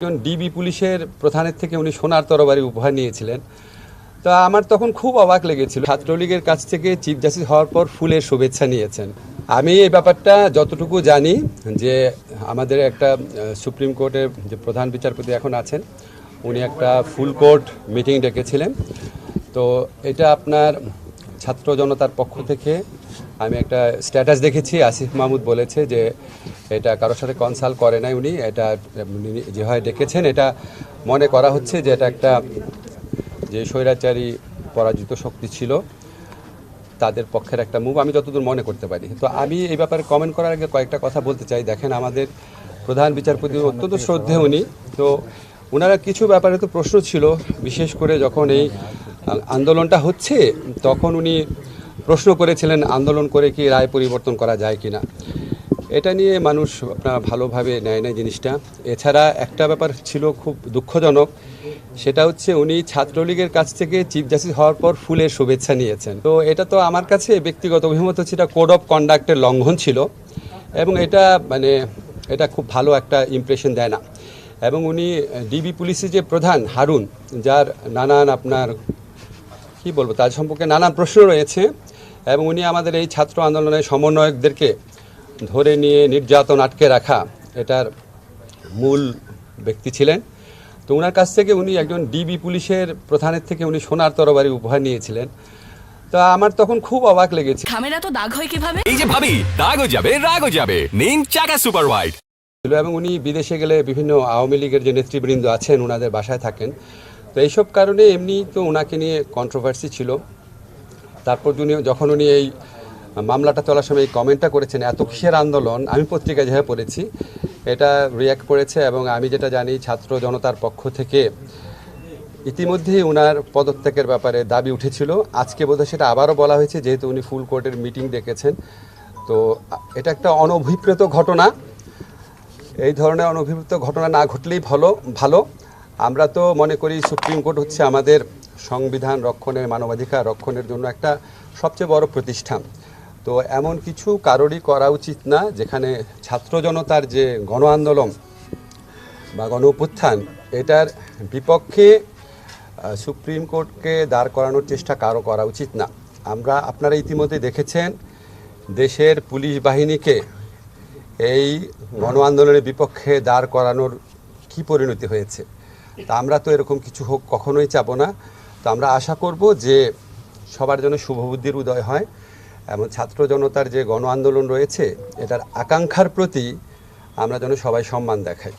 একজন ডিবি পুলিশের প্রধানের থেকে উনি সোনার তরবারি উপহার নিয়েছিলেন। তো আমার তখন খুব অবাক লেগেছিল, ছাত্রলীগের কাছ থেকে চিফ জাস্টিস হওয়ার পর ফুলের শুভেচ্ছা নিয়েছেন। আমি এই ব্যাপারটা যতটুকু জানি যে আমাদের একটা সুপ্রিম কোর্টের যে প্রধান বিচারপতি এখন আছেন, উনি একটা ফুল কোর্ট মিটিং ডেকেছিলেন। তো এটা আপনার ছাত্র জনতার পক্ষ থেকে আমি একটা স্ট্যাটাস দেখেছি, আসিফ মাহমুদ বলেছে যে এটা কারোর সাথে কনসাল্ট করে নাই উনি, এটা যেভাবে ডেকেছেন এটা মনে করা হচ্ছে যে এটা একটা যে স্বৈরাচারী পরাজিত শক্তি ছিল তাদের পক্ষের একটা মুভ, আমি যতদূর মনে করতে পারি। তো আমি এই ব্যাপারে কমেন্ট করার আগে কয়েকটা কথা বলতে চাই। দেখেন, আমাদের প্রধান বিচারপতি অত্যন্ত শ্রদ্ধেয় উনি, তো ওনারা কিছু ব্যাপারে তো প্রশ্ন ছিল, বিশেষ করে যখন এই আন্দোলনটা হচ্ছে তখন উনি প্রশ্ন করেছিলেন আন্দোলন করে কি রায় পরিবর্তন করা যায় কিনা। এটা নিয়ে মানুষ আপনার ভালোভাবে নেয় না জিনিসটা। এছাড়া একটা ব্যাপার ছিল খুব দুঃখজনক, সেটা হচ্ছে উনি ছাত্রলীগের কাছ থেকে চিফ জাস্টিস হওয়ার পর ফুলের শুভেচ্ছা নিয়েছেন। তো এটা তো আমার কাছে ব্যক্তিগত অভিমত হচ্ছে এটা কোড অফ কন্ডাক্টের লঙ্ঘন ছিল, এবং এটা খুব ভালো একটা ইমপ্রেশন দেয় না। এবং উনি ডিবি পুলিশের যে প্রধান হারুন, যার নানান আপনার কি বলবো তার সম্পর্কে নানান প্রশ্ন রয়েছে, এবং উনি আমাদের এই ছাত্র আন্দোলনের সমন্বয়কদেরকে ধরে নিয়ে নির্যাতন আটকে রাখা এটার মূল ব্যক্তি ছিলেন। তো ওনার কাছ থেকে উনি একজন ডিবি পুলিশের প্রধানের থেকে উনি সোনার তরবারি উপহার নিয়েছিলেন। তো আমার তখন খুব অবাক লেগেছে, খামেরা তো দাগ হয় কিভাবে? এই যে ভাবি, দাগও যাবে রাগও যাবে, নিন চাকা সুপার হোয়াইট। এবং উনি বিদেশে গেলে বিভিন্ন আওয়ামী লীগের যে নেতৃবৃন্দ আছেন ওনাদের বাসায় থাকেন। তো এইসব কারণে এমনি তো ওনাকে নিয়ে কন্ট্রোভার্সি ছিল। তারপর যখন উনি এই মামলাটা চলার সময় এই কমেন্টটা করেছেন, এত কিসের আন্দোলন, আমি পত্রিকায় যেভাবে পড়েছি এটা রিয়্যাক্ট করেছে। এবং আমি যেটা জানি ছাত্র জনতার পক্ষ থেকে ইতিমধ্যেই ওনার পদত্যাগের ব্যাপারে দাবি উঠেছিল। আজকে বোধহয় সেটা আবারও বলা হয়েছে, যেহেতু উনি ফুল কোর্টের মিটিং ডেকেছেন। তো এটা একটা অনভিপ্রেত ঘটনা, এই ধরনের অনভিপ্রেত ঘটনা না ঘটলেই ভালো। আমরা তো মনে করি সুপ্রিম কোর্ট হচ্ছে আমাদের সংবিধান রক্ষণের, মানবাধিকার রক্ষণের জন্য একটা সবচেয়ে বড় প্রতিষ্ঠান। তো এমন কিছু কারোরই করা উচিত না যেখানে ছাত্র জনতার যে গণ আন্দোলন বা গণ অভ্যুত্থান, এটার বিপক্ষে সুপ্রিম কোর্টকে দাঁড় করানোর চেষ্টা কারো করা উচিত না। আপনারা ইতিমধ্যে দেখেছেন দেশের পুলিশ বাহিনীকে এই গণ আন্দোলনের বিপক্ষে দাঁড় করানোর কী পরিণতি হয়েছে। তা আমরা তো এরকম কিছু হোক কখনোই চাবো না। তো আমরা আশা করব যে সবার জন্য শুভবুদ্ধির উদয় হয়, এবং ছাত্র জনতার যে গণ আন্দোলন রয়েছে এটার আকাঙ্ক্ষার প্রতি আমরা যেন সবাই সম্মান দেখাই।